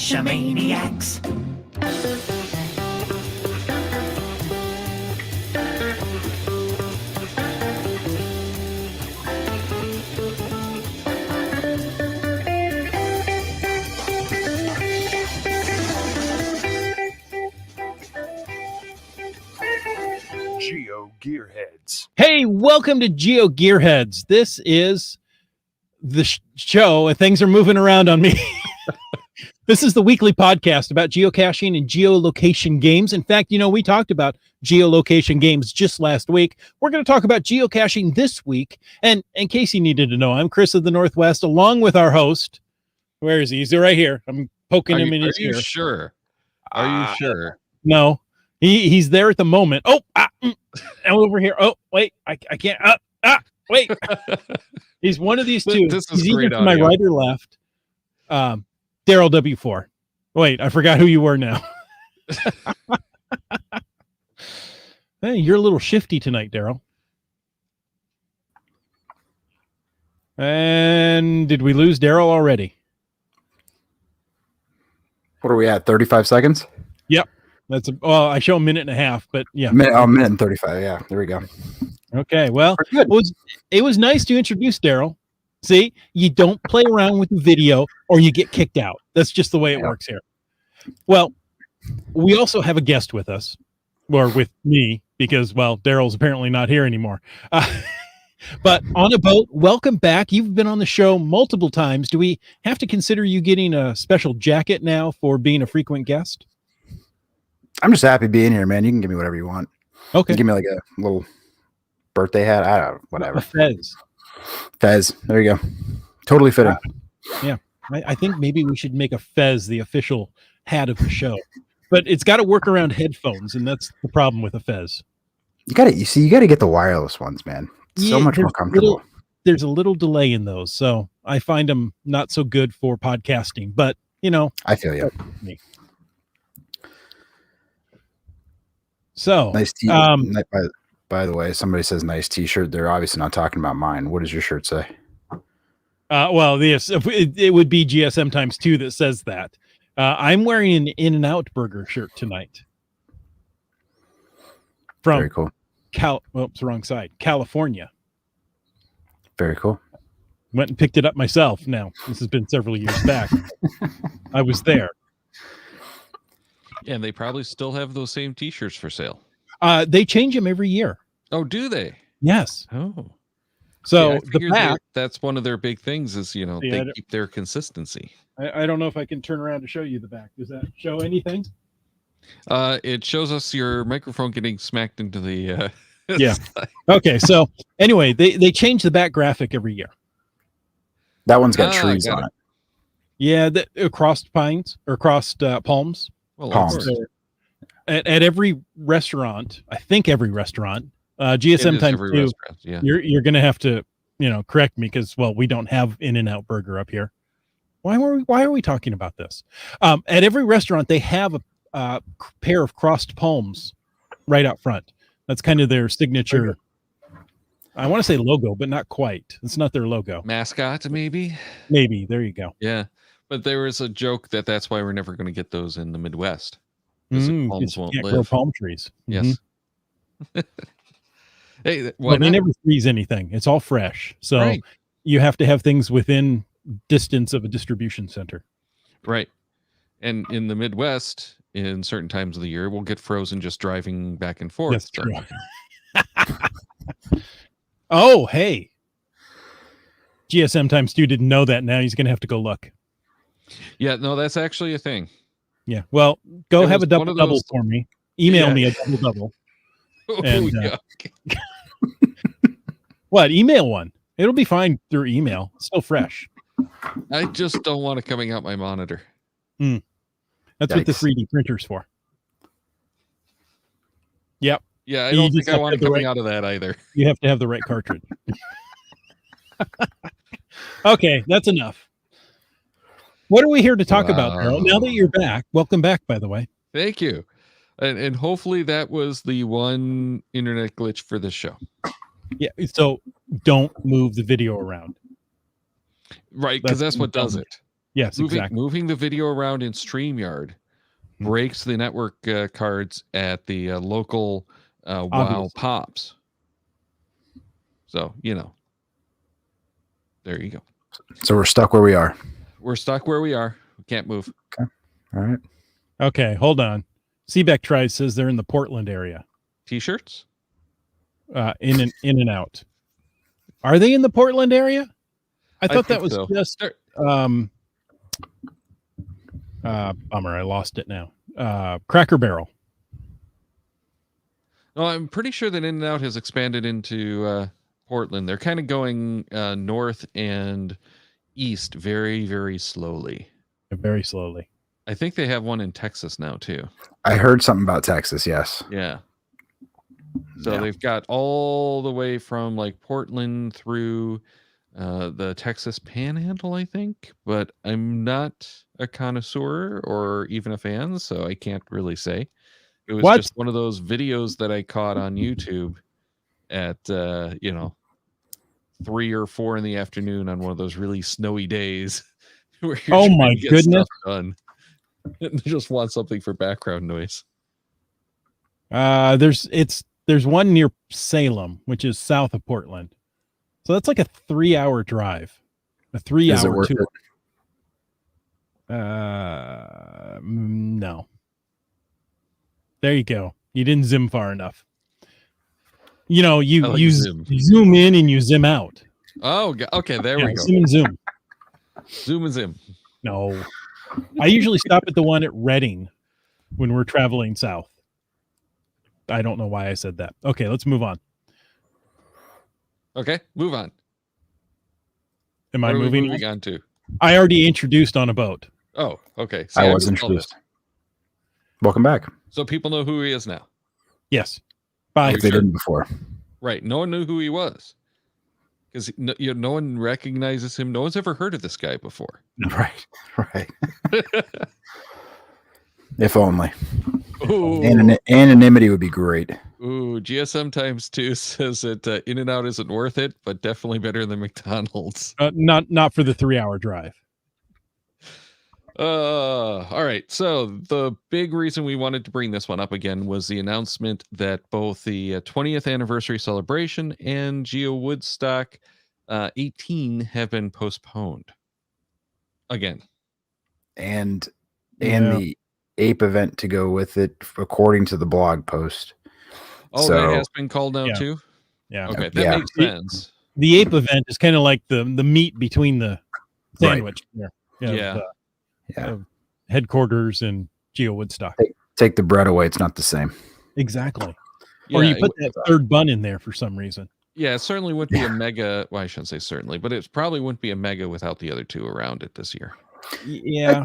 Geocachomaniacs. Geo Gearheads. Hey, welcome to Geo Gearheads. This is the show, and things are moving around on me. This is the weekly podcast about geocaching and geolocation games. In fact, we talked about geolocation games just last week. We're going to talk about geocaching this week. And in case you needed to know, I'm Chris of the Northwest, along with our host. Where is he? He's right here. I'm poking him in his ear. Are you sure? Are you sure? No. He's there at the moment. Oh, I'm over here. Oh, wait, I can't. Wait. He's one of these two. This is He's great either to my audio. right or left. Daryl W4. Wait, I forgot who you were now. Hey, you're a little shifty tonight, Daryl. And did we lose Daryl already? What are we at? 35 seconds? Yep. I show a minute and a half, but yeah. Minute and 35. Yeah, there we go. Okay, well, We're good. it was nice to introduce Daryl. See, you don't play around with the video or you get kicked out. That's just the way it works here. Well, we also have a guest with us, or with me, because, well, Daryl's apparently not here anymore. But on a boat, welcome back. You've been on the show multiple times. Do we have to consider you getting a special jacket now for being a frequent guest? I'm just happy being here, man. You can give me whatever you want. Okay. You give me like a little birthday hat. I don't know, whatever. A fez. Fez. There you go. Totally fitting. Yeah. I think maybe we should make a fez the official hat of the show. But it's got to work around headphones, and that's the problem with a fez. You got to get the wireless ones, man. It's so much more comfortable. There's a little delay in those, so I find them not so good for podcasting. But I feel you. So Nice t by the way, somebody says nice t-shirt. They're obviously not talking about mine. What does your shirt say? Well, yes, it would be GSM times 2 that says that. I'm wearing an In-N-Out Burger shirt tonight. Very cool. Oops, wrong side. California. Very cool. Went and picked it up myself. Now, this has been several years back. I was there. Yeah, and they probably still have those same T-shirts for sale. They change them every year. Oh, do they? Yes. Oh. So I the figured back. that's one of their big things is, they keep their consistency. I don't know if I can turn around to show you the back. Does that show anything? It shows us your microphone getting smacked into the Yeah. Okay. So anyway, they change the back graphic every year. That one's got trees on it. Yeah, crossed pines or crossed palms. Well, Palms. So at every restaurant, I think every restaurant, GSM times 2, yeah. you're going to have to, correct me because, well, we don't have In-N-Out Burger up here. Why are we talking about this? At every restaurant, they have a pair of crossed palms right out front. That's kind of their signature. I want to say logo, but not quite. It's not their logo. Mascot, maybe? Maybe. There you go. Yeah. But there was a joke that's why we're never going to get those in the Midwest. Palms won't can't grow live. palm trees. Yes. Hey, Well, they never freeze anything. It's all fresh. So Right. you have to have things within distance of a distribution center. Right. And in the Midwest, in certain times of the year, we'll get frozen just driving back and forth. That's true. Oh, hey. GSM times 2 didn't know that. Now he's going to have to go look. Yeah, no, that's actually a thing. Yeah. Well, go It have a was one of double those- for me. Email Yeah. me a double. Oh, And, yeah. What? Email one. It'll be fine through email. It's still fresh. I just don't want it coming out my monitor. That's what the Yikes. 3D printer's for. Yep. Yeah, I You don't just think I have want to it have the coming right- out of that either. You have to have the right cartridge. Okay, that's enough. What are we here to talk about, Daryl? Now that you're back, welcome back, by the way. Thank you. And hopefully that was the one internet glitch for this show. Yeah, so don't move the video around. Right, because that's what does it. Yes, exactly. Moving the video around in StreamYard breaks the network cards at the local WoW Obviously. pops. So, there you go. So we're stuck where we are. We're stuck where we are. We can't move. All right. Okay, hold on. Seebeck Tribe says they're in the Portland area. T-shirts? In and out. Are they in the Portland area? I thought that think was so. just bummer, I lost it now. Cracker Barrel. No, I'm pretty sure that In-N-Out has expanded into Portland. They're kind of going north and east very, very slowly. Very slowly. I think they have one in Texas now too. I heard something about Texas. Yes. Yeah. So Yeah. they've got all the way from like Portland through the Texas Panhandle, I think, but I'm not a connoisseur or even a fan, so I can't really say. It was just one of those videos that I caught on YouTube at 3 or 4 in the afternoon on one of those really snowy days where you're Oh trying my to get goodness. stuff done. And just want something for background noise. There's one near Salem, which is south of Portland. So that's like a 3-hour drive. A 3-hour tour. No. There you go. You didn't zoom far enough. You zoom in and you zoom out. Oh, okay. There we go. Zoom and zoom. Zoom and zoom. No. I usually stop at the one at Reading when we're traveling south. I don't know why I said that. Okay, let's move on. Okay, move on. Am I moving on to? I already introduced on a boat. Oh, okay. See, I was introduced. Welcome back. So people know who he is now. Yes. Bye. If they didn't before. Right. No one knew who he was. Because no one recognizes him. No one's ever heard of this guy before. Right. If only. Ooh. Anonymity would be great. Ooh, GSM times 2 says that In-N-Out isn't worth it, but definitely better than McDonald's. Not for the 3-hour drive. All right. So the big reason we wanted to bring this one up again was the announcement that both the 20th anniversary celebration and Geo Woodstock 18 have been postponed again. And the ape event to go with it, according to the blog post. Oh, so, that has been called out too? Yeah. Okay, that makes sense. The ape event is kind of like the meat between the sandwich. Right. Of headquarters and Geo Woodstock. Take the bread away. It's not the same. Exactly. Or you put that third bun in there for some reason. Yeah, it certainly wouldn't be a mega. Well, I shouldn't say certainly, but it probably wouldn't be a mega without the other two around it this year. Yeah.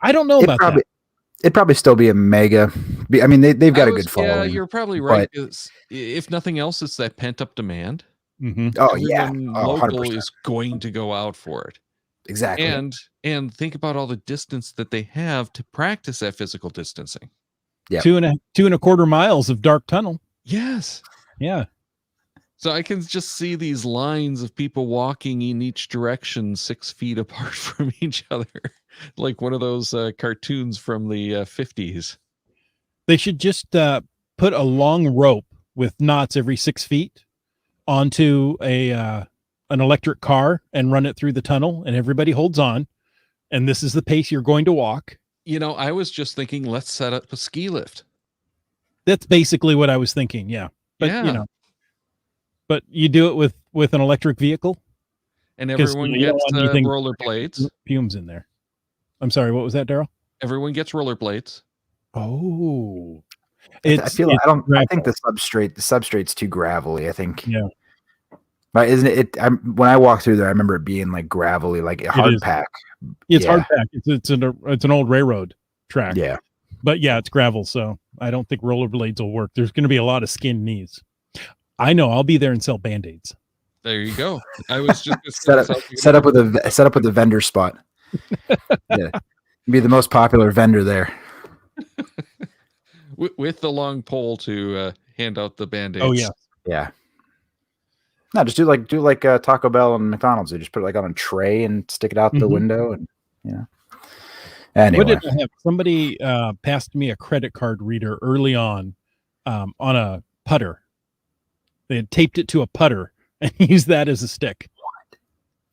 I don't know about that. It'd probably still be a mega. I mean, they've got a good following. Yeah, you're probably right. If nothing else, it's that pent up demand. Mm-hmm. Oh, local 100%. is going to go out for it. Exactly. And think about all the distance that they have to practice that physical distancing. Yeah. 2.25 miles of dark tunnel. Yes. Yeah. So I can just see these lines of people walking in each direction 6 feet apart from each other, like one of those cartoons from the 50s. They should just put a long rope with knots every 6 feet onto an electric car and run it through the tunnel, and everybody holds on. And this is the pace you're going to walk. I was just thinking, let's set up a ski lift. That's basically what I was thinking. Yeah. But, but you do it with an electric vehicle. And everyone gets rollerblades. Fumes in there. I'm sorry. What was that, Daryl? Everyone gets rollerblades. Oh, I think the substrate's too gravelly. I think. Yeah. But isn't it? When I walked through there, I remember it being like gravelly, like a hard pack. It's hard pack. It's an old railroad track. Yeah. But yeah, it's gravel, so I don't think rollerblades will work. There's going to be a lot of skinned knees. I know. I'll be there and sell Band-Aids. There you go. I was just set up with a vendor spot. Yeah, be the most popular vendor there. with the long pole to hand out the Band-Aids. Oh yeah, yeah. No, just do like Taco Bell and McDonald's. They just put it like on a tray and stick it out the window, and Anyway, what did I have? Somebody passed me a credit card reader early on a putter. They had taped it to a putter and used that as a stick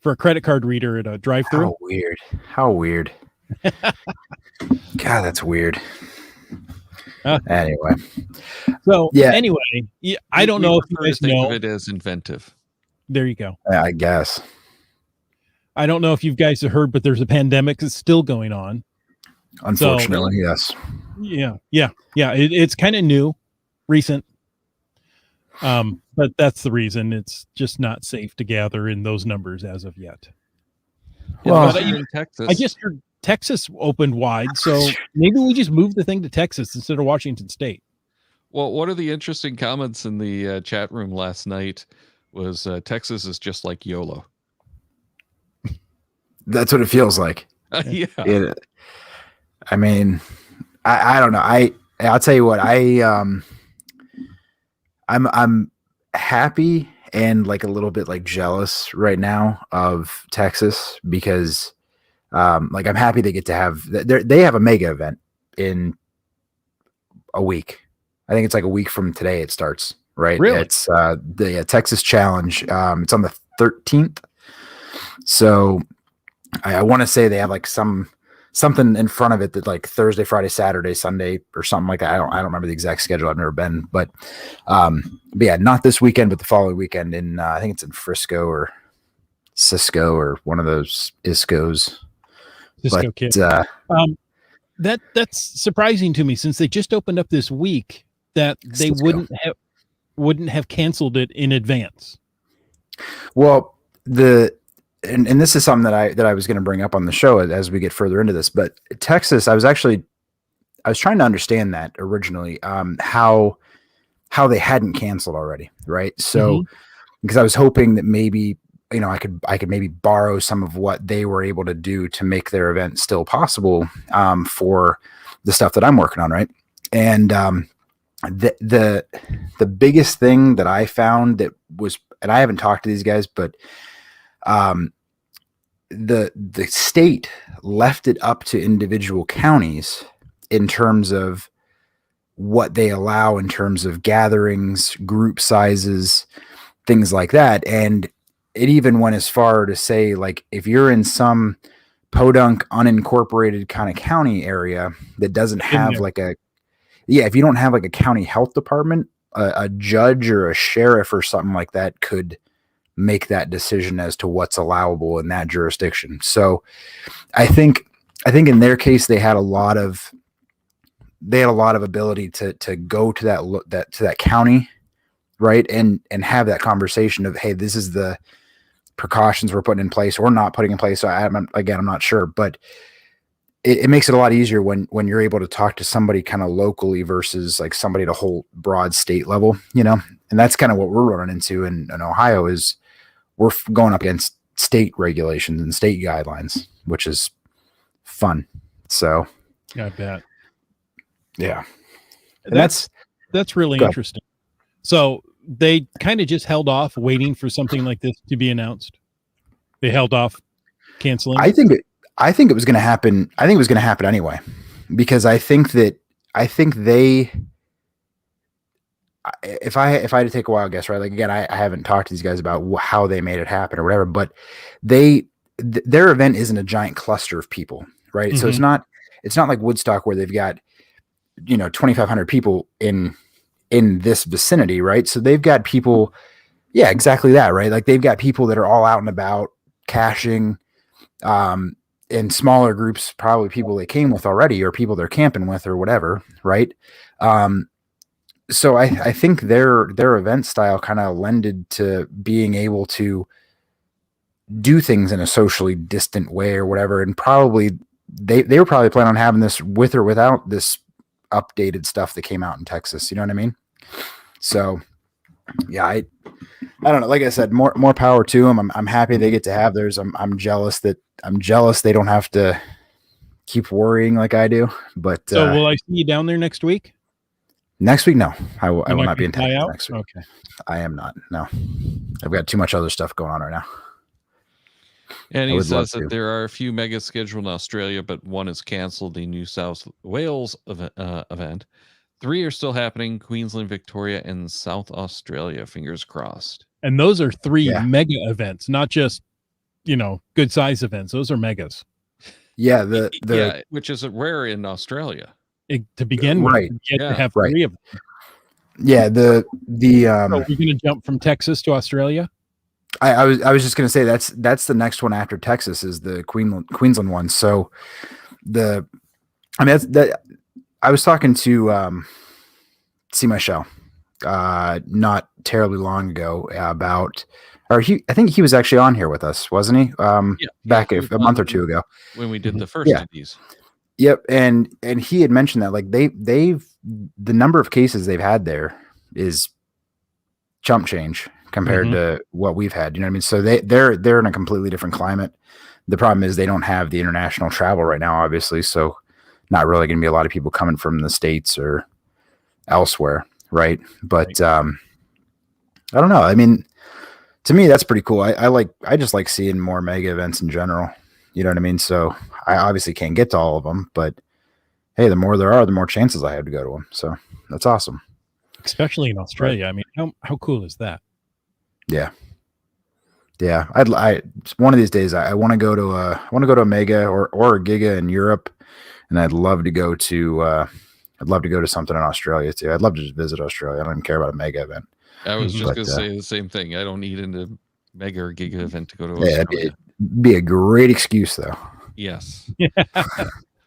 for a credit card reader at a drive-thru. How weird! How weird! God, that's weird. Anyway, so anyway, I don't know if you guys think know of it as inventive. There you go. I guess. I don't know if you guys have heard, but there's a pandemic that's still going on. Unfortunately, yes. Yeah. It's kind of new, recent. But that's the reason it's just not safe to gather in those numbers as of yet. Well, in Texas, I just heard Texas opened wide, so maybe we just move the thing to Texas instead of Washington State. Well, one of the interesting comments in the chat room last night was Texas is just like YOLO. That's what it feels like. Yeah. I mean, I don't know. I'll tell you what. I'm happy and like a little bit like jealous right now of Texas because like I'm happy they get to have they have a mega event in a week. I think it's like a week from today it starts, right? Really? It's the Texas Challenge. It's on the 13th. So I want to say they have like something in front of it that like Thursday, Friday, Saturday, Sunday, or something like that. I don't remember the exact schedule. I've never been, but yeah, not this weekend, but the following weekend in I think it's in Frisco or Cisco or one of those ISCOs. Cisco kid. That's surprising to me since they just opened up this week that they wouldn't have canceled it in advance. Well, and this is something that I was going to bring up on the show as we get further into this, but Texas, I was trying to understand that originally, how they hadn't canceled already. Right. So, because I was hoping that maybe, I could maybe borrow some of what they were able to do to make their event still possible, for the stuff that I'm working on. Right. And, the biggest thing that I found that was, and I haven't talked to these guys, but, the state left it up to individual counties in terms of what they allow in terms of gatherings, group sizes, things like that. And it even went as far to say, like, if you're in some podunk unincorporated kind of county area that doesn't have if you don't have like a county health department, a judge or a sheriff or something like that could make that decision as to what's allowable in that jurisdiction. So I think in their case, they had a lot of ability to go to that county, right. And have that conversation of, hey, this is the precautions we're putting in place or not putting in place. So I'm not sure, but it makes it a lot easier when you're able to talk to somebody kind of locally versus like somebody at a whole broad state level, and that's kind of what we're running into in Ohio is we're going up against state regulations and state guidelines, which is fun. So I bet. Yeah. That's really interesting. So they kind of just held off waiting for something like this to be announced. They held off canceling. I think it was going to happen. I think it was going to happen anyway, because I think they, if I had to take a wild guess, right? Like, again, I haven't talked to these guys about how they made it happen or whatever, but their event isn't a giant cluster of people, right? So it's not like Woodstock where they've got, 2,500 people in this vicinity, right? So they've got people, yeah, exactly that, right? Like they've got people that are all out and about caching, in smaller groups, probably people they came with already or people they're camping with or whatever, right? So I think their event style kind of lended to being able to do things in a socially distant way or whatever. And probably they were probably planning on having this with or without this updated stuff that came out in Texas. You know what I mean? So yeah, I don't know. Like I said, more power to them. I'm happy they get to have theirs. I'm jealous they don't have to keep worrying like I do. But so will I see you down there next week? Next week, no. I will You're not be in gonna fly Texas out? next week. Okay. I am not. No. I've got too much other stuff going on right now. And I he would love says that to. there are a few mega scheduled in Australia, but one is canceled, the New South Wales event. 3 are still happening: Queensland, Victoria, and South Australia. Fingers crossed. And those are 3 Yeah. mega events, not just, good size events. Those are megas. Yeah, the Yeah, which is rare in Australia. To begin with, Right. you get to have Right. 3 of them. yeah, the So we're going to jump from Texas to Australia? I was just gonna say that's the next one after Texas is the Queensland one. So that I was talking to See My Show not terribly long ago about I think he was actually on here with us, wasn't he? Back he was a month on or two ago. when we did the first Yeah. of these. Yep, and he had mentioned that like they've the number of cases they've had there is chump change compared to what we've had. You know what I mean? So they're in a completely different climate. The problem is they don't have the international travel right now, obviously. So not really going to be a lot of people coming from the States or elsewhere, right? But I don't know. I mean, to me, that's pretty cool. I just like seeing more mega events in general. You know what I mean? So I obviously can't get to all of them, but hey, the more there are, the more chances I have to go to them. So that's awesome. Especially in Australia. I mean, how cool is that? Yeah. Yeah. One of these days I want to go to a mega or a giga in Europe. And I'd love to go to something in Australia too. I'd love to just visit Australia. I don't even care about a mega event. I was just But, going to say the same thing. I don't need a mega or giga event to go to Yeah, Australia. it'd be a great excuse though. Yes.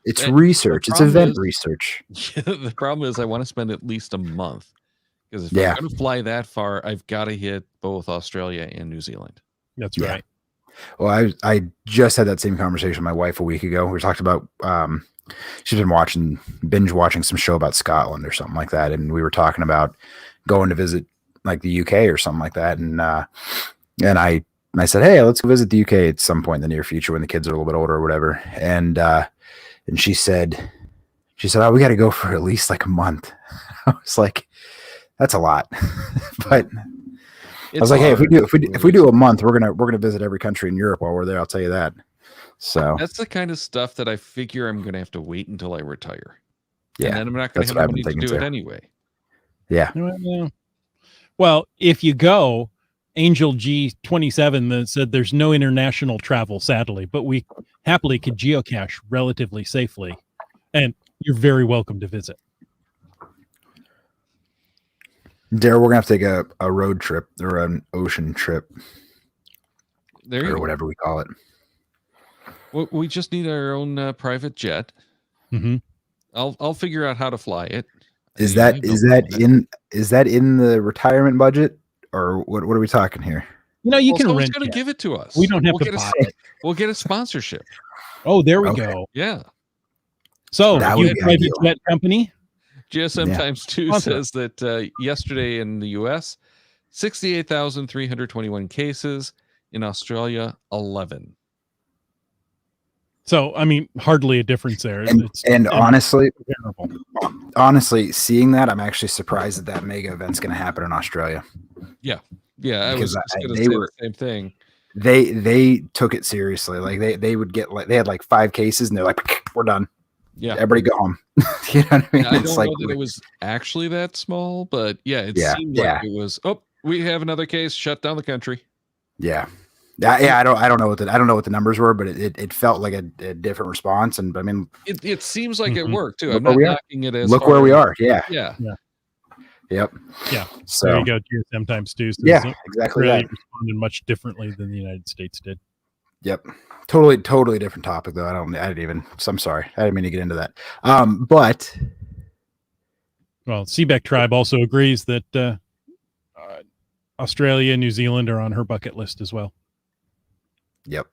It's And research. the It's problem event is- research. The problem is I want to spend at least a month, because if Yeah. I'm going to fly that far, I've got to hit both Australia and New Zealand. That's Yeah. right. Well, I just had that same conversation with my wife a week ago. We talked about she's been binge watching some show about Scotland or something like that, and we were talking about going to visit like the UK or something like that, and I said, hey, let's go visit the UK at some point in the near future when the kids are a little bit older or whatever, and she said, oh, we got to go for at least like a month. I was like, that's a lot, but. I was like, hey, if we do a month, we're gonna visit every country in Europe while we're there. I'll tell you that. So that's the kind of stuff that I figure I'm going to have to wait until I retire. Yeah, And then I'm not going that's to what have I've the been money to thinking do it too. anyway. Yeah, Well, if you go, Angel G27 that said there's no international travel, sadly, but we happily could geocache relatively safely, and you're very welcome to visit. Daryl, we're gonna have to take a road trip or an ocean trip There you or go. whatever we call it. We just need our own private jet. Mm-hmm. I'll figure out how to fly it. Is I that have is no that problem with in the retirement budget or what are we talking here? You know, you Well, can someone's rent going to jets. give it to us. We don't have We'll to get buy a, it. We'll get a sponsorship. Oh, there we Okay. go. Yeah. So, That you would be private ideal. jet company? GSM Yeah. times 2 Sponsor says that yesterday in the US, 68,321 cases. In Australia, 11. So, I mean, hardly a difference there. And honestly, comparable. seeing that, I'm actually surprised that mega event's going to happen in Australia. Yeah, I was Because just going to they say were- the same thing. They took it seriously. Like they would get like they had like 5 cases and they're like, we're done. Yeah. Everybody go home. You know what I mean? I don't It's like know that it was actually that small, but yeah, it Yeah, seemed yeah. like it was, oh, we have another case, shut down the country. yeah. I don't know what the numbers were, but it felt like a different response. And I mean, It seems like it Mhm. worked too. Look I'm where not we are. knocking it as look hard where we as- are. Yeah. Yeah. Yep. Yeah. So There you go. GSM times 2. So yeah, exactly Australia that. responded much differently than the United States did. Yep. Totally different topic though. I'm sorry. I didn't mean to get into that. But Well, Seebeck Tribe also agrees that Australia and New Zealand are on her bucket list as well. yep.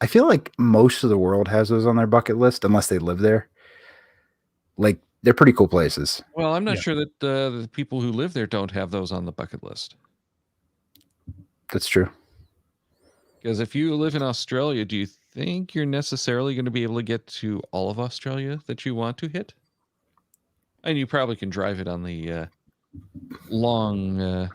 I feel like most of the world has those on their bucket list unless they live there. Like they're pretty cool places. Well, I'm not Yeah. sure that the people who live there don't have those on the bucket list. That's true. Because if you live in Australia, do you think you're necessarily going to be able to get to all of Australia that you want to hit? And you probably can drive it on the long I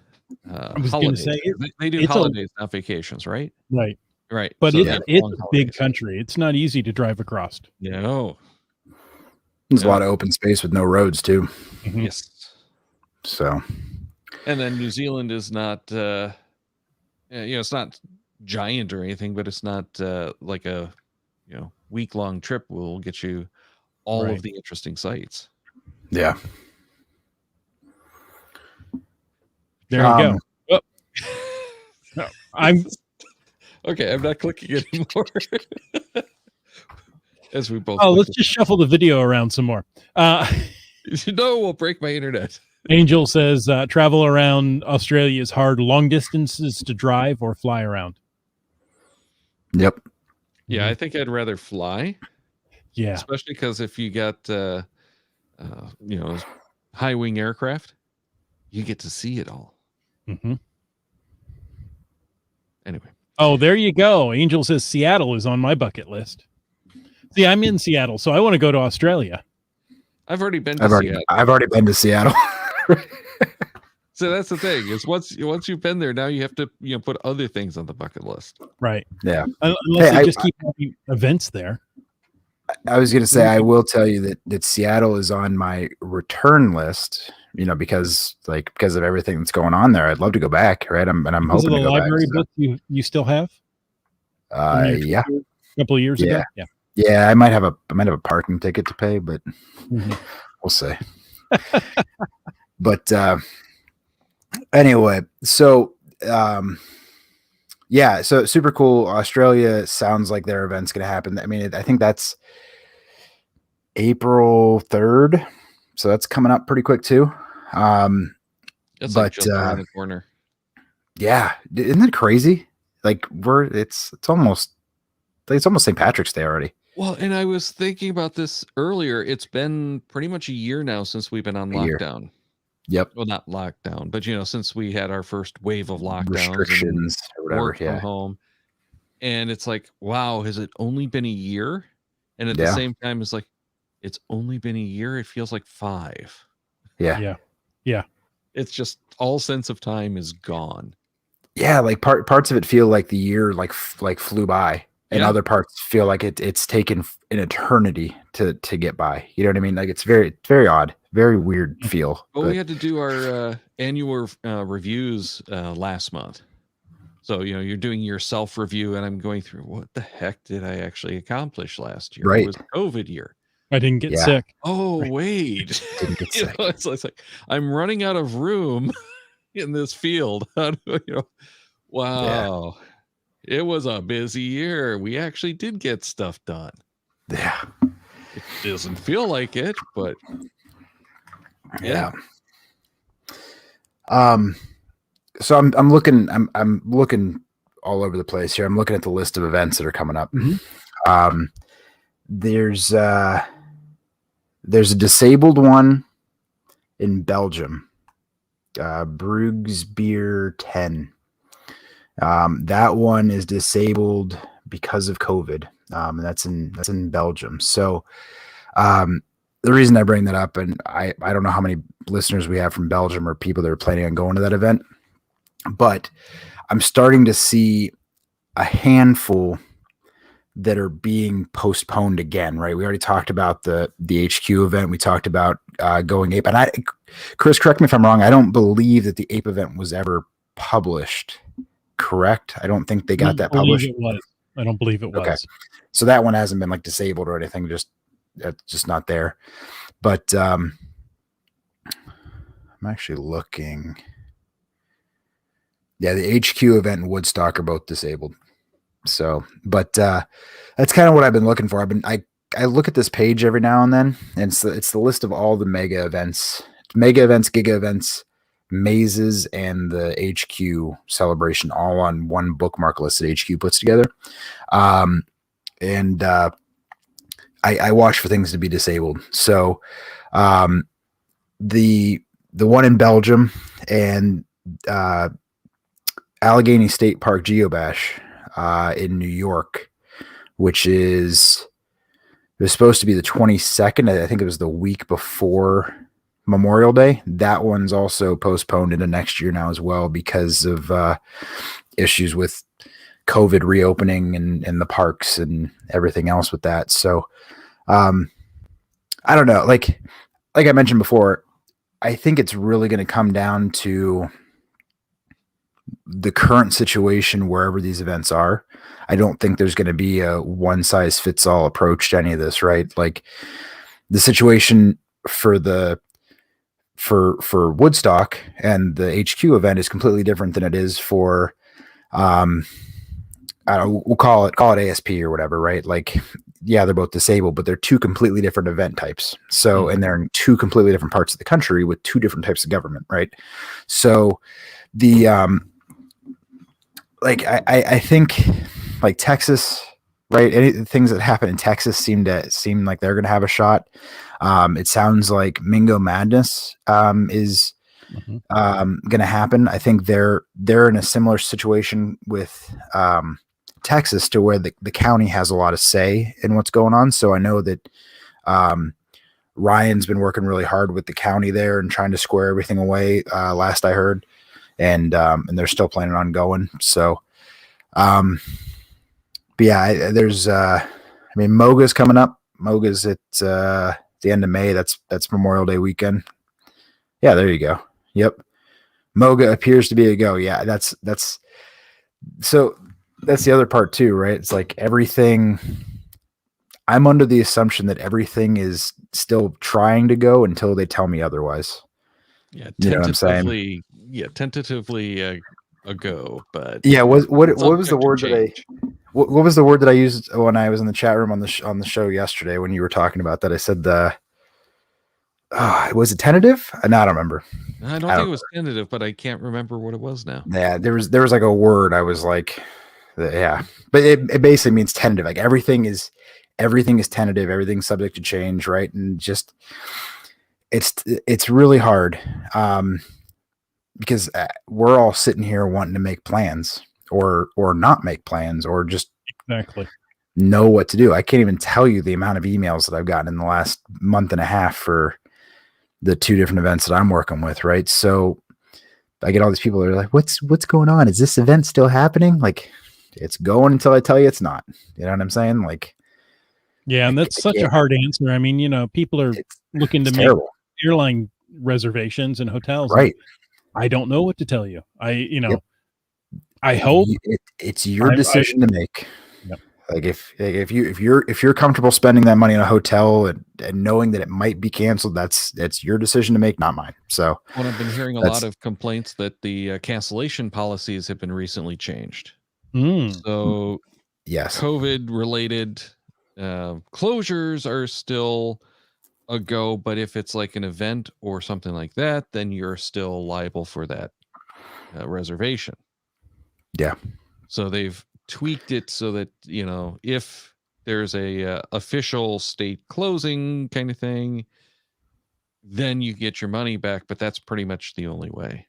was going to holidays. say They do it's holidays, not vacations, right? right, Right. but So it's they have it's long a big holidays. country. It's not easy to drive across. No. There's a Yeah. lot of open space with no roads too. Mhm. Yes. So And then New Zealand is not, it's not giant or anything, but it's not like a, week-long trip will get you all Right. of the interesting sites. yeah. There you go. Oh. No, I'm Okay. I'm not clicking anymore. As we both. let's just shuffle the video around some more. No, we'll break my internet. Angel says travel around Australia is hard. Long distances to drive or fly around. Yep. Yeah, Mhm. I think I'd rather fly, Yeah. especially because if you got, high wing aircraft, you get to see it all. hmm Anyway, Oh, there you go. Angel says Seattle is on my bucket list. See, I'm in Seattle, so I want to go to Australia. I've already been to I've already been to Seattle. So that's the thing is once you've been there, now you have to put other things on the bucket list. Right. Yeah. Unless Hey, they I- just keep having events there. I was going to say, I will tell you that Seattle is on my return list, because of everything that's going on there. I'd love to go back. Right. I'm Because of hoping the to go library back. book you still have? From your Yeah. trip a couple of years ago. Yeah. Yeah. I might have a parking ticket to pay, but Mhm. we'll see. But anyway, so yeah, so super cool. Australia sounds like their event's going to happen. I mean, I think that's April 3rd, so that's coming up pretty quick too. It's But, like just around the corner. Yeah, isn't that crazy? Like it's almost St. Patrick's Day already. Well, and I was thinking about this earlier. It's been pretty much a year now since we've been on A year. lockdown. Yep, Well, not lockdown, but since we had our first wave of lockdowns and restrictions or whatever. work from Yeah, home, and it's like, wow, has it only been a year? And at the Yeah. same time, it's like, it's only been a year. It feels like 5. yeah, Yeah. It's just all sense of time is gone. yeah. Like parts of it feel like the year like flew by, and Yeah. other parts feel like it's taken an eternity to get by. You know what I mean? Like it's very odd, very weird feel. Well, but- we had to do our annual reviews last month. So, you're doing your self-review, and I'm going through, what the heck did I actually accomplish last year? Right. It was COVID year. I didn't get Yeah. sick. Oh, Right. wait. Didn't get sick. It's like, I'm running out of room in this field. How do wow. It was a busy year. We actually did get stuff done. Yeah. It doesn't feel like it, but Yeah. So I'm looking all over the place here. I'm looking at the list of events that are coming up. Mhm. There's a disabled one in Belgium. Bruges Beer 10. That one is disabled because of COVID. And that's in Belgium. So the reason I bring that up, and I don't know how many listeners we have from Belgium or people that are planning on going to that event, but I'm starting to see a handful that are being postponed again, right? We already talked about the HQ event. We talked about going ape. And Chris, correct me if I'm wrong. I don't believe that the ape event was ever published, correct? I don't think they got that published. I don't believe it was. Okay. So that one hasn't been like disabled or anything, just not there. But I'm actually looking. Yeah, the HQ event and Woodstock are both disabled. So, but that's kind of what I've been looking for. I look at this page every now and then, and it's the list of all the mega events, giga events, mazes, and the HQ celebration all on one bookmark list that HQ puts together. And I watch for things to be disabled. So the one in Belgium and Allegheny State Park Geobash in New York, which it was supposed to be the 22nd. I think it was the week before Memorial Day. That one's also postponed into next year now as well because of issues with COVID reopening and the parks and everything else with that. So I don't know. Like I mentioned before, I think it's really going to come down to the current situation wherever these events are. I don't think there's going to be a one size fits all approach to any of this, right? Like the situation for Woodstock and the HQ event is completely different than it is for we'll call it ASP or whatever, right? Like, yeah, they're both disabled, but they're two completely different event types. So, and they're in two completely different parts of the country with two different types of government, right? So the I think like Texas, right? Any things that happen in Texas seem like they're gonna have a shot. It sounds like Mingo Madness is gonna happen. I think they're in a similar situation with Texas to where the county has a lot of say in what's going on. So I know that Ryan's been working really hard with the county there and trying to square everything away, last I heard. And they're still planning on going. So, but yeah, there's, Moga's coming up. Moga's at the end of May. That's Memorial Day weekend. Yeah, there you go. Yep. Moga appears to be a go. Yeah, that's the other part too, right? It's like everything. I'm under the assumption that everything is still trying to go until they tell me otherwise. Yeah, you know what I'm saying? Yeah, tentatively a go, but yeah. What was the word what was the word that I used when I was in the chat room on the show yesterday when you were talking about that? I said was it tentative? No, I don't remember. I don't think it was tentative, but I can't remember what it was now. Yeah, there was like a word I was like, yeah, but it basically means tentative. Like everything is tentative. Everything's subject to change, right? And just it's really hard because we're all sitting here wanting to make plans or not make plans or just exactly know what to do. I can't even tell you the amount of emails that I've gotten in the last month and a half for the two different events that I'm working with, right? So I get all these people that are like, what's going on? Is this event still happening? Like, it's going until I tell you it's not. You know what I'm saying? Like, yeah, and that's such a hard answer. I mean, people are looking to make airline reservations and hotels. Right. I don't know what to tell you. I hope it's your decision to make. Yep. Like if you're comfortable spending that money in a hotel and knowing that it might be canceled, that's your decision to make, not mine. So I've been hearing a lot of complaints that the cancellation policies have been recently changed. So yes, COVID related closures are still a go, but if it's like an event or something like that, then you're still liable for that reservation. Yeah. So they've tweaked it so that, if there's a official state closing kind of thing, then you get your money back, but that's pretty much the only way.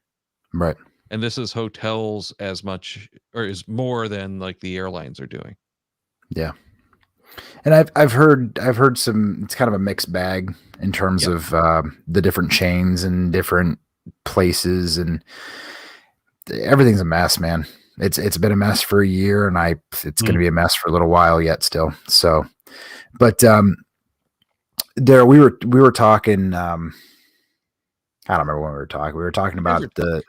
Right. And this is hotels as much or is more than like the airlines are doing. Yeah. And I've heard some, it's kind of a mixed bag in terms of the different chains and different places, and everything's a mess, man. It's been a mess for a year, and it's going to be a mess for a little while yet still. So, but there we were talking. I don't remember when we were talking. We were talking about the.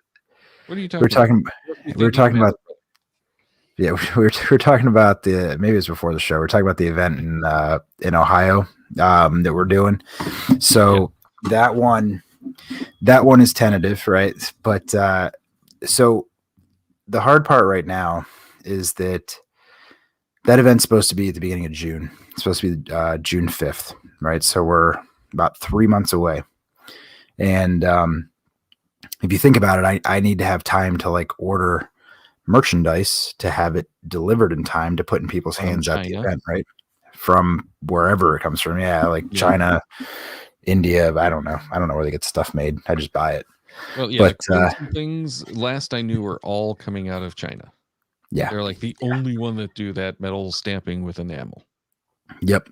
What are you talking about? We were talking about. Yeah, we were talking about maybe it was before the show. We were talking about the event in Ohio that we're doing. So that one is tentative, right? But so the hard part right now is that event's supposed to be at the beginning of June. It's supposed to be June 5th, right? So we're about 3 months away. And if you think about it, I need to have time to like order merchandise to have it delivered in time to put in people's hands at the event, right? From wherever it comes from. Yeah, like China, India. I don't know where they get stuff made. I just buy it. Well, yeah, but things last I knew were all coming out of China. Yeah, they're like the only one that do that metal stamping with enamel. Yep.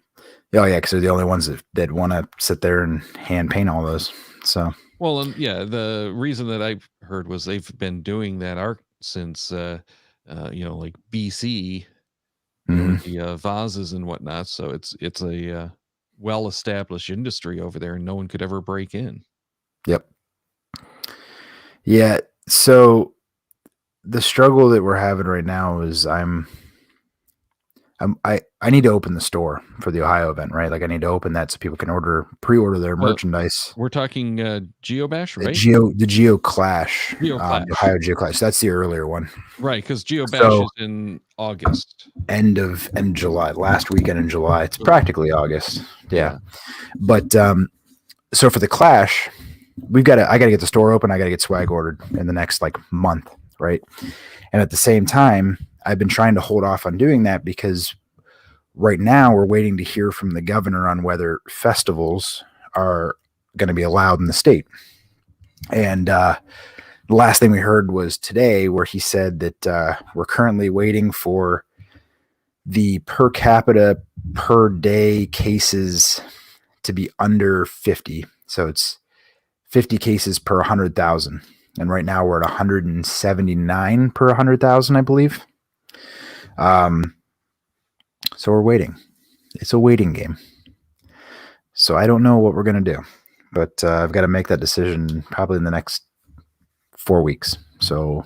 Oh yeah, because they're the only ones that want to sit there and hand paint all those. So, Well, and yeah, the reason that I've heard was they've been doing that art since, like BC, with the vases and whatnot. So it's a well-established industry over there, and no one could ever break in. yep. Yeah. So the struggle that we're having right now is I need to open the store for the Ohio event, right? Like I need to open that so people can pre-order their merchandise. We're talking GeoBash, The right? Geo Clash, GeoClash. Ohio Geo Clash. That's the earlier one. Right, because GeoBash So- is in August. End July, last weekend in July. It's practically August. Yeah. But so for the Clash, I gotta get the store open. I gotta get swag ordered in the next like month, right? And at the same time, I've been trying to hold off on doing that because right now we're waiting to hear from the governor on whether festivals are going to be allowed in the state. And the last thing we heard was today, where he said that we're currently waiting for the per capita per day cases to be under 50. So it's 50 cases per 100,000. And right now we're at 179 per 100,000, I believe. So we're waiting. It's a waiting game. So I don't know what we're going to do, but I've got to make that decision probably in the next 4 weeks. So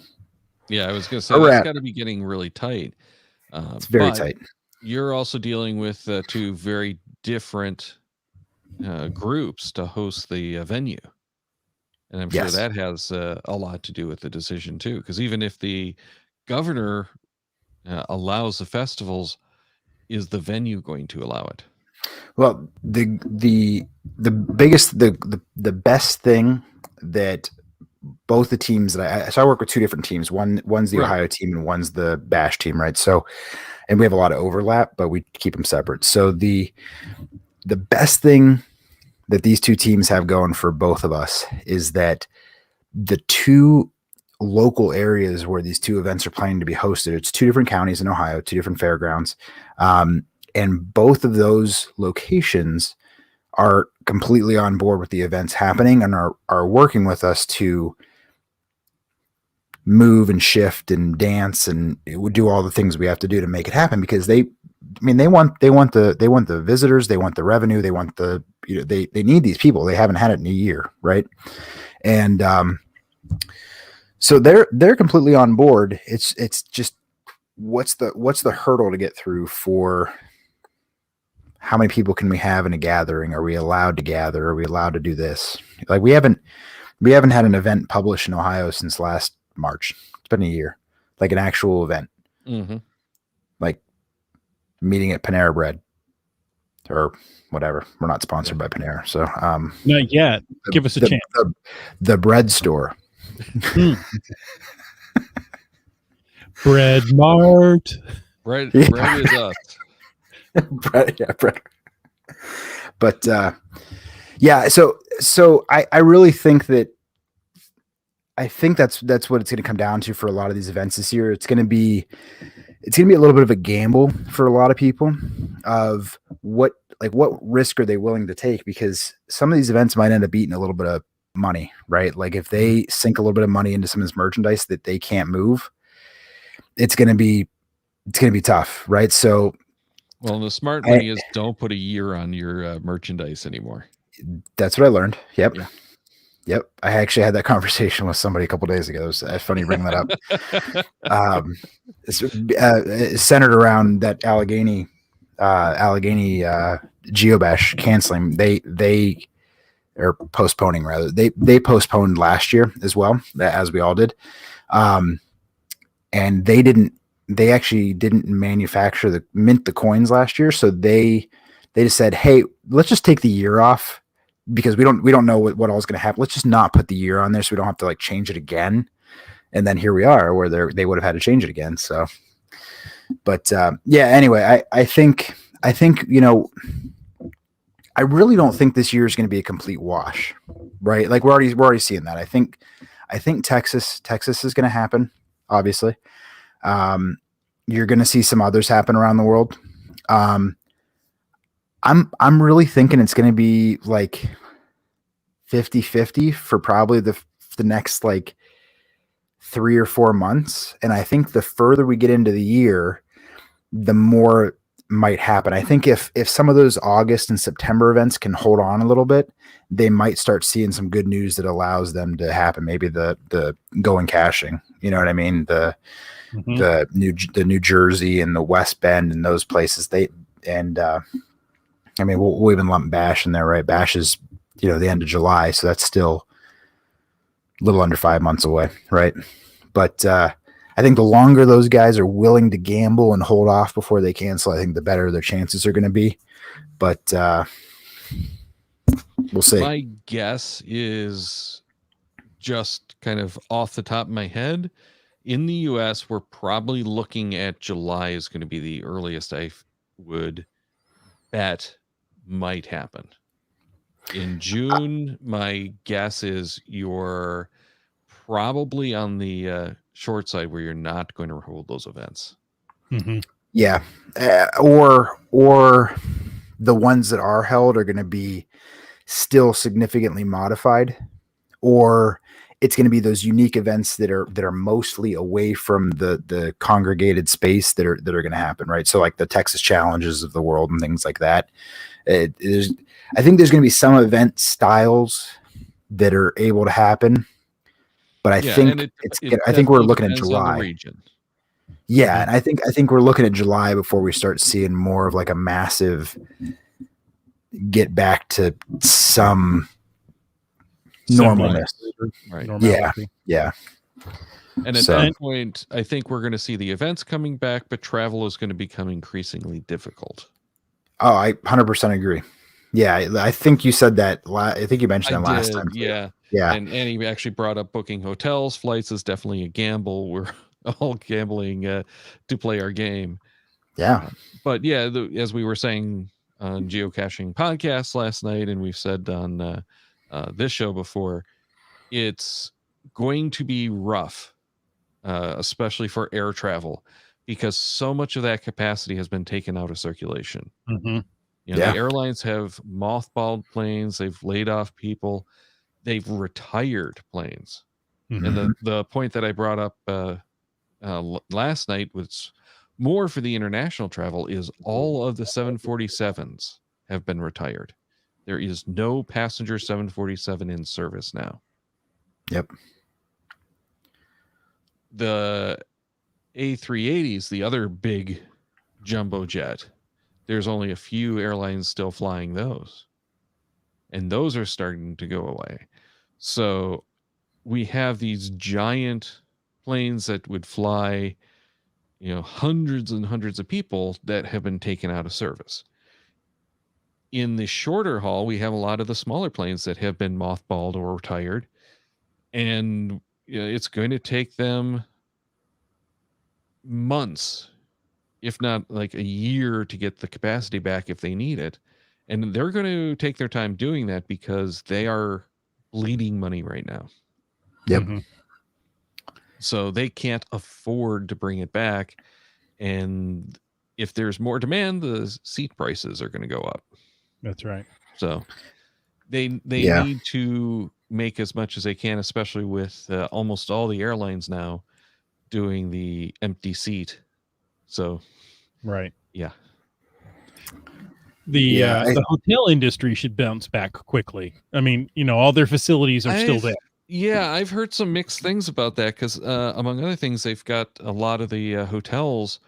yeah, I was going to say that's got to be getting really tight. It's very tight. You're also dealing with two very different groups to host the venue. And I'm sure that has a lot to do with the decision too, because even if the governor allows the festivals, is the venue going to allow it? Well, the biggest the best thing that both the teams that I work with two different teams. One's the Ohio team and one's the Bash team, right? So, and we have a lot of overlap, but we keep them separate. So the best thing that these two teams have going for both of us is that the two local areas where these two events are planning to be hosted, it's two different counties in Ohio, two different fairgrounds. And both of those locations are completely on board with the events happening and are working with us to move and shift and dance and do all the things we have to do to make it happen, because they want the visitors, they want the revenue, they want they need these people. They haven't had it in a year, right? And so they're completely on board. It's just what's the hurdle to get through for how many people can we have in a gathering? Are we allowed to gather? Are we allowed to do this? Like we haven't had an event published in Ohio since last March. It's been a year, like an actual event, like meeting at Panera Bread or whatever. We're not sponsored by Panera, so not yet. Give us a chance. The bread store. Bread Mart. Bread is us. bread. But so I really think that's what it's going to come down to for a lot of these events this year. It's going to be a little bit of a gamble for a lot of people of what risk are they willing to take, because some of these events might end up eating a little bit of money, right? Like if they sink a little bit of money into some of this merchandise that they can't move, it's going to be tough, right? So, well, the smart money is don't put a year on your merchandise anymore. That's what I learned. Yep. Yeah. Yep. I actually had that conversation with somebody a couple of days ago. It was funny you bring that up. It's centered around that Allegheny GeoBash canceling. They are postponing rather. They postponed last year as well, as we all did. And they actually didn't mint the coins last year. So they just said, hey, let's just take the year off because we don't know what all is going to happen. Let's just not put the year on there so we don't have to change it again. And then here we are where they would have had to change it again. So, but anyway, I think, I really don't think this year is going to be a complete wash, right? Like we're already seeing that. I think Texas is going to happen. Obviously, you're going to see some others happen around the world. I'm really thinking it's going to be like 50-50 for probably the next like 3 or 4 months. And I think the further we get into the year, the more might happen. I think if some of those August and September events can hold on a little bit, they might start seeing some good news that allows them to happen. Maybe the going caching, you know what I mean? The New Jersey and the West Bend and those places, I mean, we'll even lump Bash in there, right? Bash is, the end of July. So that's still a little under 5 months away. Right. But, I think the longer those guys are willing to gamble and hold off before they cancel, I think the better their chances are going to be. But we'll see. My guess is, just kind of off the top of my head, in the US, we're probably looking at July is going to be the earliest I would bet might happen. In June, my guess is you're probably on the short side where you're not going to hold those events. Yeah. Or the ones that are held are going to be still significantly modified, or it's going to be those unique events that are mostly away from the congregated space that are going to happen. Right. So like the Texas challenges of the world and things like that. I think there's going to be some event styles that are able to happen, but I think I think we're looking at July. Yeah, and I think we're looking at July before we start seeing more of like a massive get back to some normalness. Right. Yeah. And at that point, I think we're going to see the events coming back, but travel is going to become increasingly difficult. Oh, I 100% agree. Yeah, I think you said that. I think you mentioned that last time. Yeah. And Annie actually brought up booking hotels. Flights is definitely a gamble. We're all gambling to play our game. Yeah. But yeah, as we were saying on geocaching podcasts last night, and we've said on this show before, it's going to be rough, especially for air travel, because so much of that capacity has been taken out of circulation. The airlines have mothballed planes, they've laid off people, they've retired planes. And the point that I brought up last night was more for the international travel is all of the 747s have been retired. There is no passenger 747 in service now. Yep. The A380s, the other big jumbo jet, there's only a few airlines still flying those. And those are starting to go away. So we have these giant planes that would fly, hundreds and hundreds of people that have been taken out of service. In the shorter haul, we have a lot of the smaller planes that have been mothballed or retired. And it's going to take them months, if not like a year, to get the capacity back if they need it. And they're going to take their time doing that because they are bleeding money right now. Yep. So they can't afford to bring it back. And if there's more demand, the seat prices are going to go up. That's right. So they need to make as much as they can, especially with almost all the airlines now doing the empty seat. So, right. Yeah. The hotel industry should bounce back quickly. I mean, all their facilities are still there. Yeah, I've heard some mixed things about that because, among other things, they've got a lot of the hotels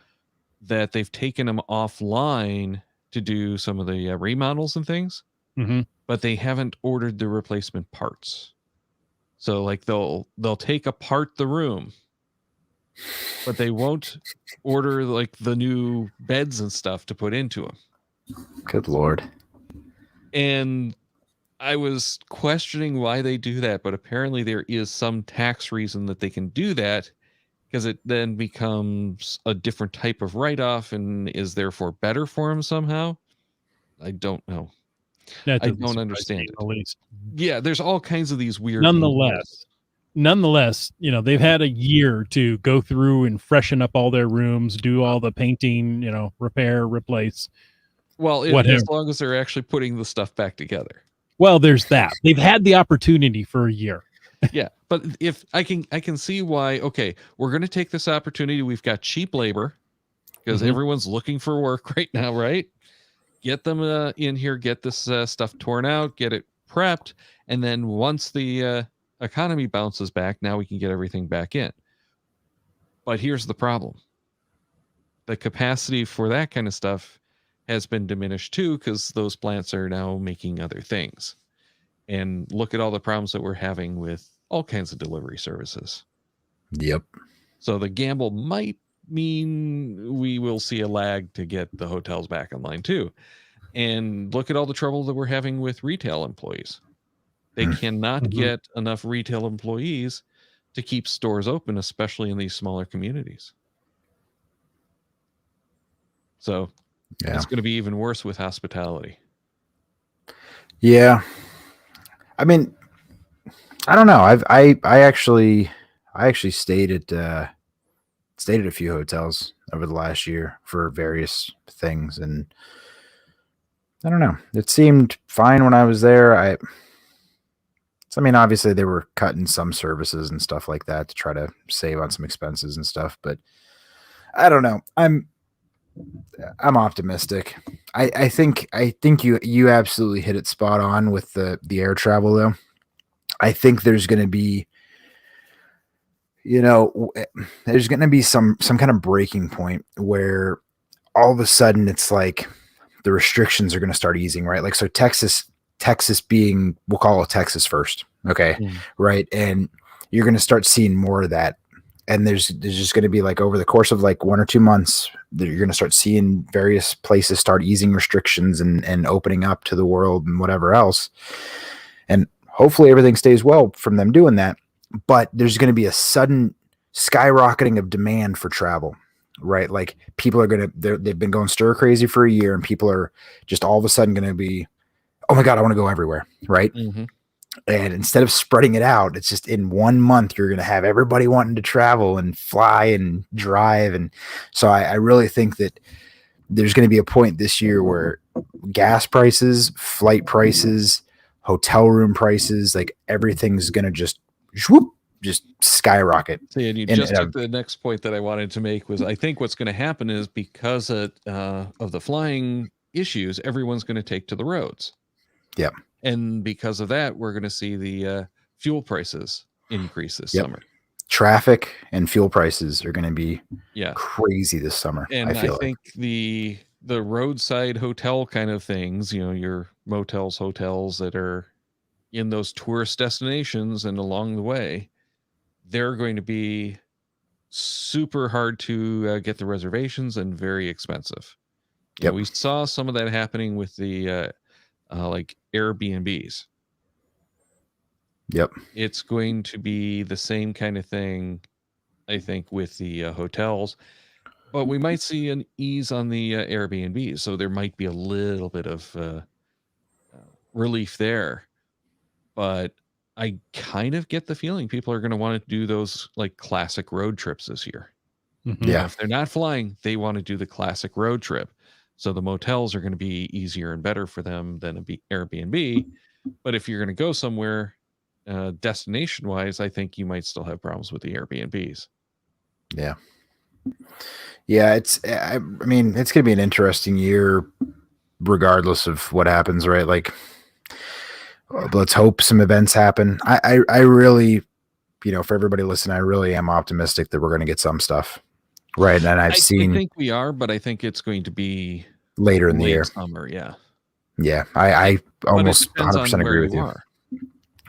that they've taken them offline to do some of the remodels and things, but they haven't ordered the replacement parts. So, like, they'll take apart the room, but they won't order like the new beds and stuff to put into them. Good Lord. And I was questioning why they do that, but apparently there is some tax reason that they can do that, because it then becomes a different type of write-off and is therefore better for them somehow. I don't know. I don't understand it. At least. Yeah, there's all kinds of these weird. Nonetheless, they've had a year to go through and freshen up all their rooms, do all the painting, repair, replace. Well, as long as they're actually putting the stuff back together. Well, there's that. They've had the opportunity for a year. Yeah, but if I can see why. Okay, we're going to take this opportunity. We've got cheap labor because Mhm. everyone's looking for work right now, right? Get them in here, get this stuff torn out, get it prepped, and then once the economy bounces back, now we can get everything back in. But here's the problem: the capacity for that kind of stuff has been diminished too, because those plants are now making other things. And look at all the problems that we're having with all kinds of delivery services. Yep. So the gamble might mean we will see a lag to get the hotels back online too. And look at all the trouble that we're having with retail employees. They cannot Mhm. get enough retail employees to keep stores open, especially in these smaller communities. So Yeah. it's going to be even worse with hospitality. Yeah. I mean, I don't know. I actually stayed at a few hotels over the last year for various things, and I don't know. It seemed fine when I was there. I mean, obviously they were cutting some services and stuff like that to try to save on some expenses and stuff, but I don't know. I'm optimistic. I think you absolutely hit it spot on with the air travel though. I think there's going to be, there's going to be some kind of breaking point where all of a sudden it's like the restrictions are going to start easing, right? Like, so Texas being, we'll call it Texas first. Okay. Right. And you're going to start seeing more of that. And there's just going to be like over the course of like 1 or 2 months that you're going to start seeing various places start easing restrictions and opening up to the world and whatever else. And hopefully everything stays well from them doing that. But there's going to be a sudden skyrocketing of demand for travel, right? Like people are they've been going stir crazy for a year, and people are just all of a sudden going to be, oh my God, I want to go everywhere, right? Mm-hmm. And instead of spreading it out, it's just in 1 month, you're going to have everybody wanting to travel and fly and drive. And so I really think that there's going to be a point this year where gas prices, flight prices, hotel room prices, like everything's going to just skyrocket. See, and you just took the next point that I wanted to make was I think what's going to happen is because of the flying issues, everyone's going to take to the roads. Yep. And because of that, we're going to see the fuel prices increase this summer. Traffic and fuel prices are going to be crazy this summer. And I feel think the roadside hotel kind of things, your motels, hotels that are in those tourist destinations and along the way, they're going to be super hard to get the reservations and very expensive. We saw some of that happening with the like Airbnbs. Yep. It's going to be the same kind of thing, I think, with the hotels, but we might see an ease on the Airbnbs. So there might be a little bit of relief there, but I kind of get the feeling people are going to want to do those like classic road trips this year. Mhm. Yeah. If they're not flying, they want to do the classic road trip. So the motels are going to be easier and better for them than an Airbnb. But if you're going to go somewhere destination wise, I think you might still have problems with the Airbnbs. Yeah. Yeah. I mean, it's going to be an interesting year regardless of what happens, right? Like, let's hope some events happen. I really, for everybody listening, I really am optimistic that we're going to get some stuff. Right. And I think we are, but I think it's going to be later in the year. Summer. Yeah. Yeah. I almost 100% agree with you.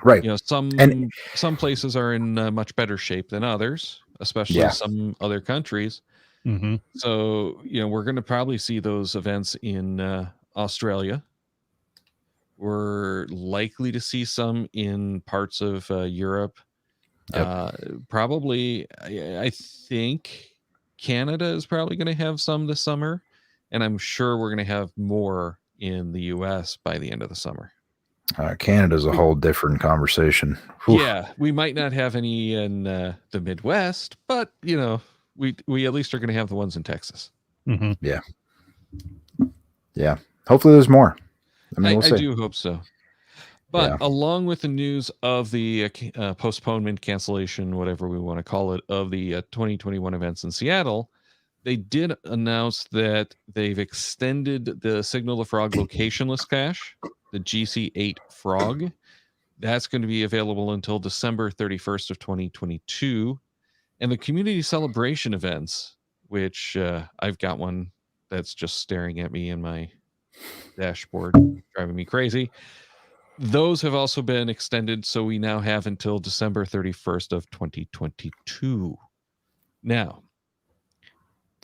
Right. Some places are in much better shape than others, especially some other countries. Mm-hmm. So, we're going to probably see those events in Australia. We're likely to see some in parts of Europe. Probably, I think Canada is probably going to have some this summer, and I'm sure we're going to have more in the US by the end of the summer. Canada's a whole different conversation. Whew. Yeah, we might not have any in the Midwest, but we at least are going to have the ones in Texas. Mm-hmm. Yeah. Hopefully there's more. I mean, I do hope so. But Yeah. along with the news of the postponement, cancellation, whatever we want to call it, of the 2021 events in Seattle, they did announce that they've extended the Signal the Frog locationless cache, the GC8 Frog. That's going to be available until December 31st of 2022. And the community celebration events, which I've got one that's just staring at me in my dashboard, driving me crazy. Those have also been extended, so we now have until December 31st of 2022. Now,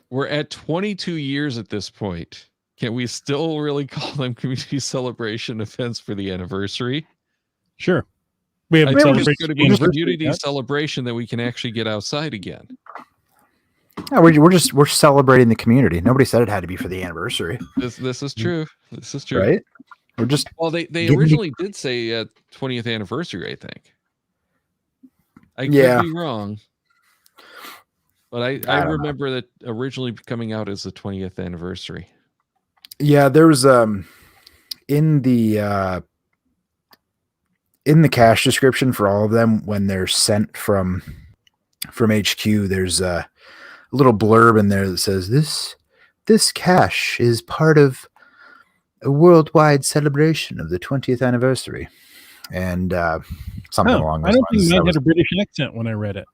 we're at 22 years at this point. Can we still really call them community celebration events for the anniversary? Sure. We have I think celebration it's going to be a anniversary community events. celebration that we can actually get outside again. Yeah, we're celebrating the community. Nobody said it had to be for the anniversary, This is true. This is true. right? We're just Well, they Give me- originally did say 20th anniversary, I think. I Yeah. could be wrong. But I don't know. remember that originally coming out as the 20th anniversary. Yeah, there was in the cache description for all of them when they're sent from HQ, there's a little blurb in there that says this cache is part of a worldwide celebration of the 20th anniversary, and something along I those don't lines. think mine had a British accent when I read it.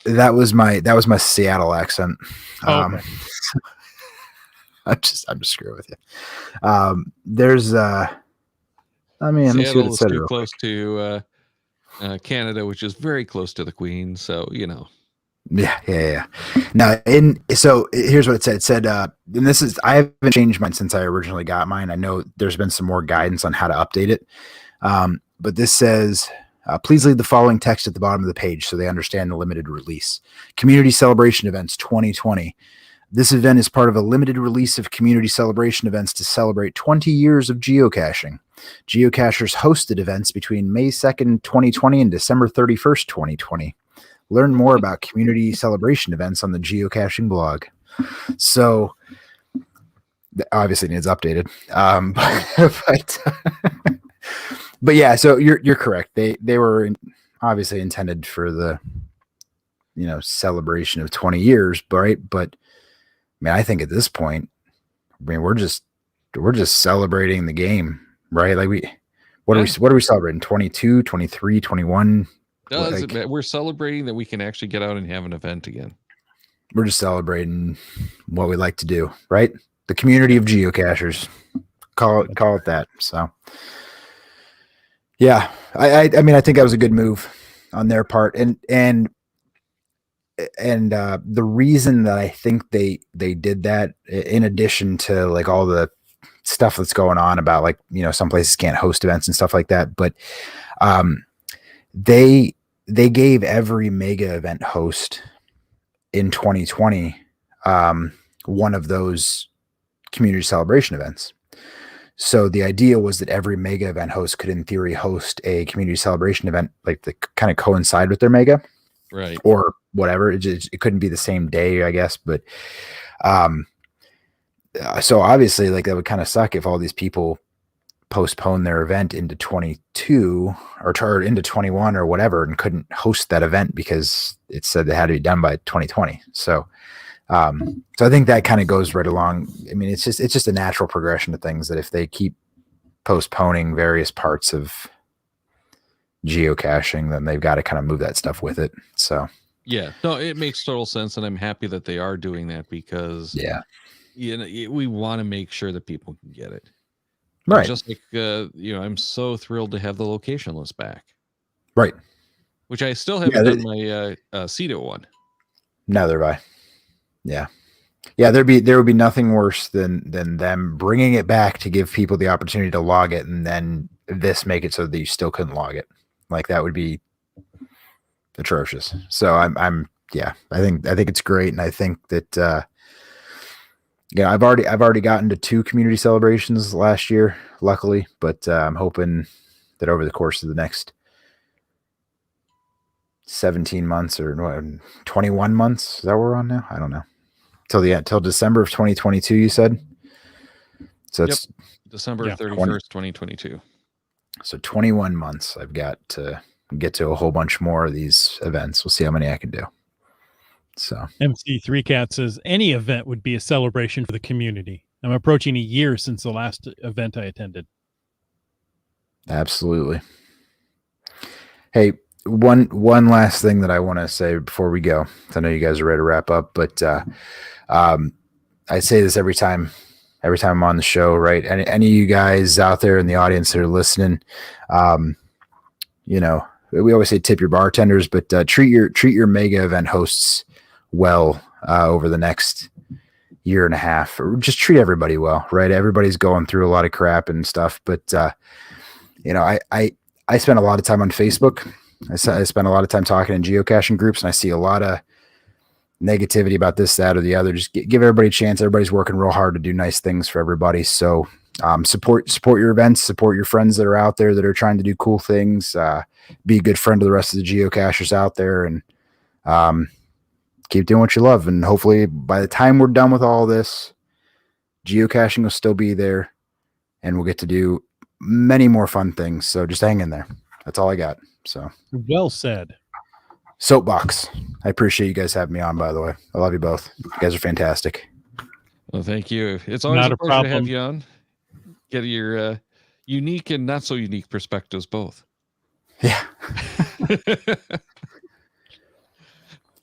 That was my Seattle accent. Oh, okay. I'm just screwing with you. There's let me see what Seattle it is said. too real close to Canada, which is very close to the Queen. So, Yeah. Now, so here's what it said. It said, and this is, I haven't changed mine since I originally got mine. I know there's been some more guidance on how to update it. But this says, please leave the following text at the bottom of the page so they understand the limited release. Community Celebration Events 2020. This event is part of a limited release of community celebration events to celebrate 20 years of geocaching. Geocachers hosted events between May 2nd, 2020 and December 31st, 2020. Learn more about community celebration events on the geocaching blog. So obviously needs updated. But yeah, so you're correct. They were obviously intended for the celebration of 20 years, right? But I mean, I think at this point, we're just celebrating the game, right? Like what are we celebrating? 22, 23, 21? we're celebrating that we can actually get out and have an event again. We're just celebrating what we like to do, right? The community of geocachers. Call it that. So yeah, I mean, I think that was a good move on their part. And the reason that I think they did that, in addition to like all the stuff that's going on about like, some places can't host events and stuff like that, but they gave every mega event host in 2020 one of those community celebration events. So the idea was that every mega event host could in theory host a community celebration event, like to kind of coincide with their mega. Right. Or whatever. It couldn't be the same day, I guess. But so obviously, like, that would kind of suck if all these people postpone their event into 22 or into 21 or whatever and couldn't host that event because it said it had to be done by 2020. So I think that kind of goes right along. I mean, it's just a natural progression of things that if they keep postponing various parts of geocaching, then they've got to kind of move that stuff with it. So yeah, no, it makes total sense, and I'm happy that they are doing that because we want to make sure that people can get it. Right. Just like I'm so thrilled to have the location list back. Right. Which I still haven't done my CETA one. Neither have I. Yeah. Yeah, there would be nothing worse than them bringing it back to give people the opportunity to log it, and then make it so that you still couldn't log it. Like, that would be atrocious. So I think it's great, and I think that I've already gotten to 2 community celebrations last year, luckily, but I'm hoping that over the course of the next 17 months or 21 months, is that what we're on now? I don't know. Till December of 2022, you said? So it's December 31st, 2022. So 21 months I've got to get to a whole bunch more of these events. We'll see how many I can do. So MC3 Cat says any event would be a celebration for the community. I'm approaching a year since the last event I attended. absolutely. Hey, one last thing that I want to say before we go. I know you guys are ready to wrap up, but I say this every time I'm on the show, right? Any of you guys out there in the audience that are listening, you know, we always say tip your bartenders, but treat your mega event hosts well over the next year and a half, or just treat everybody well, right? Everybody's going through a lot of crap and stuff, but you know, I spend a lot of time on Facebook. I spend a lot of time talking in geocaching groups, and I see a lot of negativity about this, that, or the other. Just give everybody a chance. Everybody's working real hard to do nice things for everybody. So support your events, support your friends that are out there that are trying to do cool things. Be a good friend to the rest of the geocachers out there, and keep doing what you love. And hopefully by the time we're done with all this, geocaching will still be there, and we'll get to do many more fun things. So just hang in there. That's all I got. So well said. Soapbox. I appreciate you guys having me on, by the way. I love you both. You guys are fantastic. Well, thank you. It's always Not a a pleasure to have problem. you on. Get your unique and not so unique perspectives both. Yeah.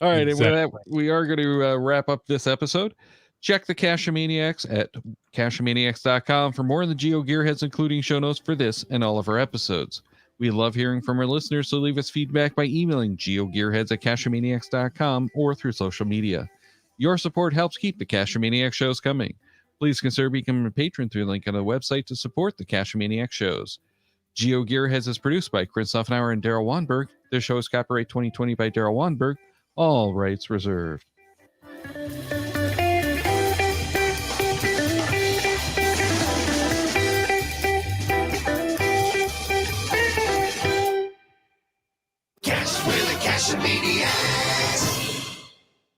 All right, and with that, Exactly. we are going to wrap up this episode. Check the Cachemaniacs at cachemaniacs.com for more on the Geo Gearheads, including show notes for this and all of our episodes. We love hearing from our listeners, so leave us feedback by emailing geogearheads at cachemaniacs.com or through social media. Your support helps keep the Cachemaniac shows coming. Please consider becoming a patron through the link on the website to support the Cachemaniac shows. Geo Gearheads is produced by Chris Offenauer and Daryl Wanberg. Their show is copyright 2020 by Daryl Wanberg. All rights reserved. Cash with the Cachemaniacs.